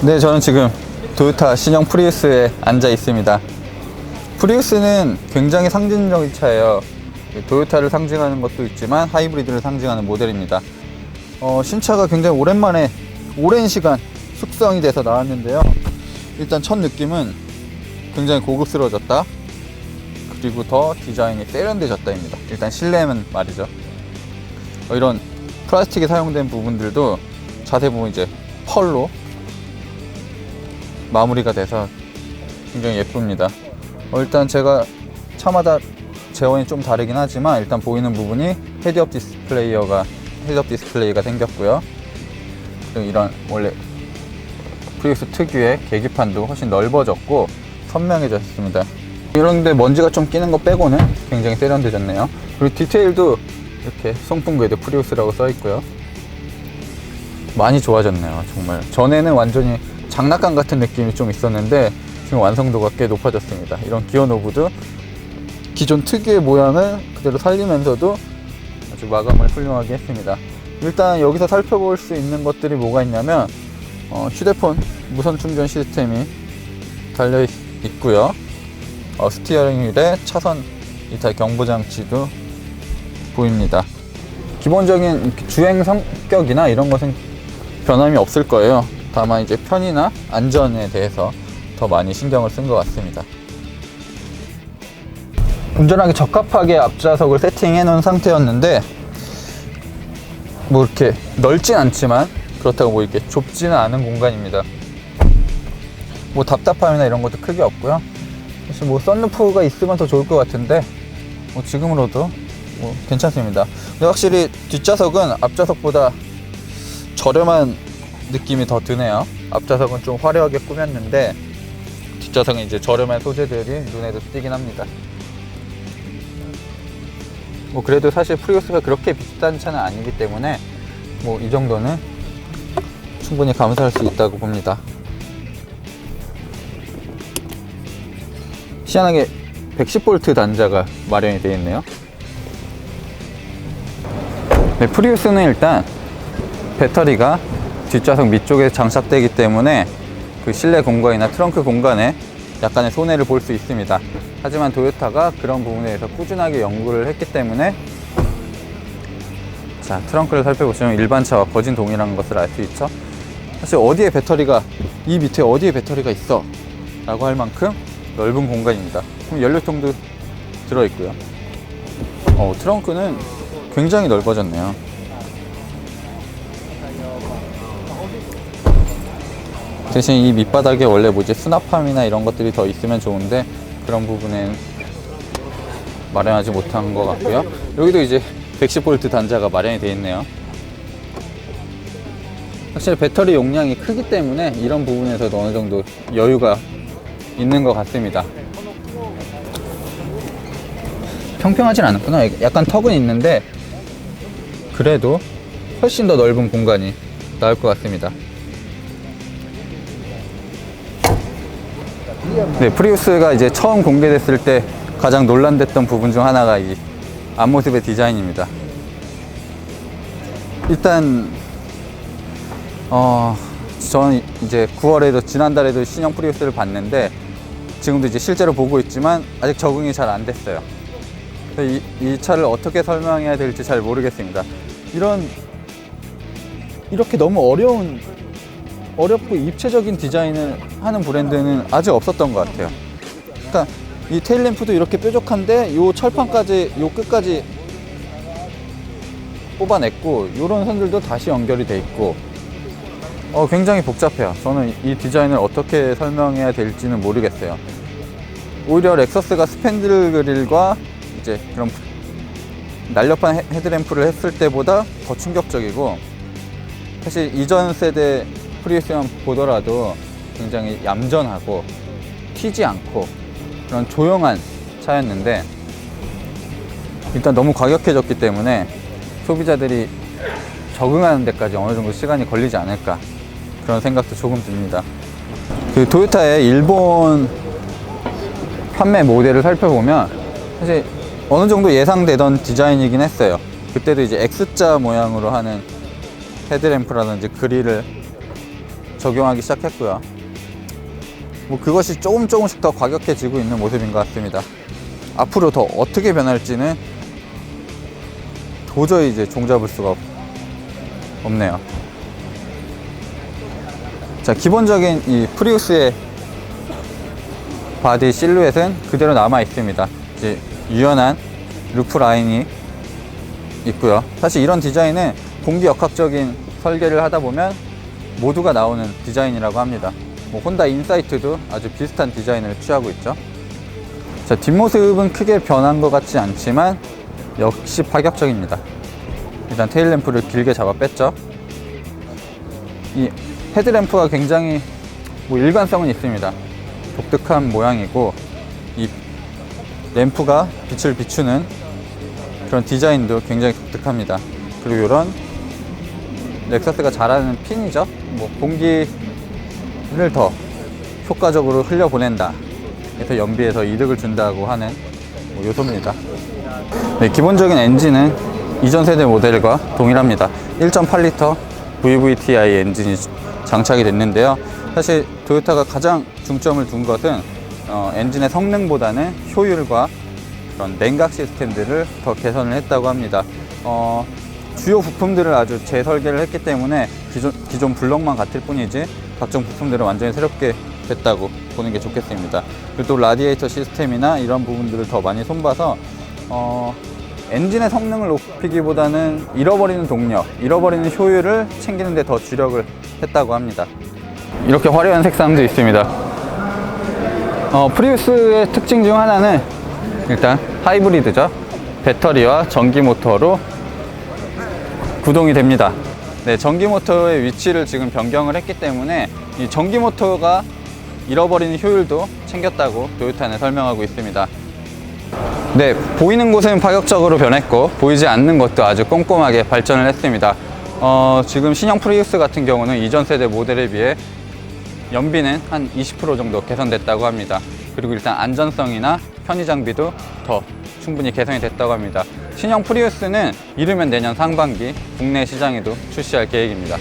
네, 저는 지금 도요타 신형 프리우스에 앉아 있습니다. 프리우스는 굉장히 상징적인 차예요. 도요타를 상징하는 것도 있지만 하이브리드를 상징하는 모델입니다. 신차가 굉장히 오랜만에 오랜 시간 숙성이 돼서 나왔는데요. 일단 첫 느낌은 굉장히 고급스러워졌다, 그리고 더 디자인이 세련돼졌다입니다. 일단 실내는 말이죠. 이런 플라스틱이 사용된 부분들도 자세히 보면 이제 펄로 마무리가 돼서 굉장히 예쁩니다. 일단 제가 차마다 재원이 좀 다르긴 하지만 일단 보이는 부분이 헤드업 디스플레이가 생겼고요. 그리고 이런 원래 프리우스 특유의 계기판도 훨씬 넓어졌고 선명해졌습니다. 이런데 먼지가 좀 끼는 거 빼고는 굉장히 세련돼졌네요. 그리고 디테일도 이렇게 송풍 궤도 프리우스라고 써 있고요. 많이 좋아졌네요. 정말 전에는 완전히 장난감 같은 느낌이 좀 있었는데 지금 완성도가 꽤 높아졌습니다. 이런 기어 노브도 기존 특유의 모양을 그대로 살리면서도 아주 마감을 훌륭하게 했습니다. 일단 여기서 살펴볼 수 있는 것들이 뭐가 있냐면 휴대폰 무선 충전 시스템이 달려 있고요. 스티어링 휠에 차선 이탈 경보 장치도 보입니다. 기본적인 주행 성격이나 이런 것은 변함이 없을 거예요. 다만 이제 편의나 안전에 대해서 더 많이 신경을 쓴 것 같습니다. 운전하기 적합하게 앞좌석을 세팅해 놓은 상태였는데 뭐 이렇게 넓진 않지만 그렇다고 뭐 이렇게 좁지는 않은 공간입니다. 뭐 답답함이나 이런 것도 크게 없고요. 사실 뭐 썬루프가 있으면 더 좋을 것 같은데 뭐 지금으로도 뭐 괜찮습니다. 근데 확실히 뒷좌석은 앞좌석보다 저렴한 느낌이 더 드네요. 앞좌석은 좀 화려하게 꾸몄는데 뒷좌석은 이제 저렴한 소재들이 눈에도 띄긴 합니다. 뭐 그래도 사실 프리우스가 그렇게 비싼 차는 아니기 때문에 뭐 이 정도는 충분히 감수할 수 있다고 봅니다. 희한하게 110V 단자가 마련이 되어 있네요. 네, 프리우스는 일단 배터리가 뒷좌석 밑쪽에 장착되기 때문에 그 실내 공간이나 트렁크 공간에 약간의 손해를 볼 수 있습니다. 하지만 도요타가 그런 부분에 대해서 꾸준하게 연구를 했기 때문에 자, 트렁크를 살펴보시면 일반 차와 거진 동일한 것을 알 수 있죠. 사실 어디에 배터리가, 이 밑에 어디에 배터리가 있어 라고 할 만큼 넓은 공간입니다. 그럼 연료통도 들어있고요. 트렁크는 굉장히 넓어졌네요. 대신 이 밑바닥에 원래 뭐지 수납함이나 이런 것들이 더 있으면 좋은데 그런 부분엔 마련하지 못한 것 같고요. 여기도 이제 110V 단자가 마련이 되어 있네요. 확실히 배터리 용량이 크기 때문에 이런 부분에서도 어느 정도 여유가 있는 것 같습니다. 평평하진 않구나. 약간 턱은 있는데 그래도 훨씬 더 넓은 공간이 나올 것 같습니다. 네, 프리우스가 이제 처음 공개됐을 때 가장 논란됐던 부분 중 하나가 이 앞모습의 디자인입니다. 일단 저는 이제 9월에도 지난달에도 신형 프리우스를 봤는데 지금도 이제 실제로 보고 있지만 아직 적응이 잘 안 됐어요. 이 차를 어떻게 설명해야 될지 잘 모르겠습니다. 이렇게 너무 어렵고 입체적인 디자인을 하는 브랜드는 아직 없었던 것 같아요. 그러니까 이 테일램프도 이렇게 뾰족한데 요 철판까지, 요 끝까지 뽑아냈고 요런 선들도 다시 연결이 돼 있고 굉장히 복잡해요. 저는 이 디자인을 어떻게 설명해야 될지는 모르겠어요. 오히려 렉서스가 스팬들 그릴과 이제 그런 날렵한 헤드램프를 했을 때보다 더 충격적이고, 사실 이전 세대 프리우스만 보더라도 굉장히 얌전하고 튀지 않고 그런 조용한 차였는데 일단 너무 과격해졌기 때문에 소비자들이 적응하는 데까지 어느 정도 시간이 걸리지 않을까 그런 생각도 조금 듭니다. 그 도요타의 일본 판매 모델을 살펴보면 사실 어느 정도 예상되던 디자인이긴 했어요. 그때도 이제 X자 모양으로 하는 헤드램프라든지 그릴을 적용하기 시작했고요. 뭐 그것이 조금씩 더 과격해지고 있는 모습인 것 같습니다. 앞으로 더 어떻게 변할지는 도저히 이제 종잡을 수가 없네요. 자, 기본적인 이 프리우스의 바디 실루엣은 그대로 남아 있습니다. 이제 유연한 루프 라인이 있고요. 사실 이런 디자인은 공기역학적인 설계를 하다 보면 모두가 나오는 디자인이라고 합니다. 뭐 혼다 인사이트도 아주 비슷한 디자인을 취하고 있죠. 자, 뒷모습은 크게 변한 것 같지 않지만 역시 파격적입니다. 일단 테일램프를 길게 잡아 뺐죠. 이 헤드램프가 굉장히 뭐 일관성은 있습니다. 독특한 모양이고 이 램프가 빛을 비추는 그런 디자인도 굉장히 독특합니다. 그리고 이런 렉서스가 잘하는 핀이죠. 뭐 공기를 더 효과적으로 흘려보낸다, 그래서 연비에서 이득을 준다고 하는 뭐 요소입니다. 네, 기본적인 엔진은 이전 세대 모델과 동일합니다. 1.8L VVTi 엔진이 장착이 됐는데요. 사실 토요타가 가장 중점을 둔 것은 엔진의 성능보다는 효율과 그런 냉각 시스템들을 더 개선을 했다고 합니다. 주요 부품들을 아주 재설계를 했기 때문에 기존 블럭만 같을 뿐이지 각종 부품들은 완전히 새롭게 됐다고 보는 게 좋겠습니다. 그리고 또 라디에이터 시스템이나 이런 부분들을 더 많이 손봐서 엔진의 성능을 높이기보다는 잃어버리는 동력, 잃어버리는 효율을 챙기는 데 더 주력을 했다고 합니다. 이렇게 화려한 색상도 있습니다. 프리우스의 특징 중 하나는 일단 하이브리드죠. 배터리와 전기 모터로 구동이 됩니다. 네, 전기 모터의 위치를 지금 변경을 했기 때문에 이 전기 모터가 잃어버리는 효율도 챙겼다고 토요타는 설명하고 있습니다. 네, 보이는 곳은 파격적으로 변했고 보이지 않는 것도 아주 꼼꼼하게 발전을 했습니다. 지금 신형 프리우스 같은 경우는 이전 세대 모델에 비해 연비는 한 20% 정도 개선됐다고 합니다. 그리고 일단 안전성이나 편의 장비도 더 충분히 개선이 됐다고 합니다. 신형 프리우스는 이르면 내년 상반기 국내 시장에도 출시할 계획입니다.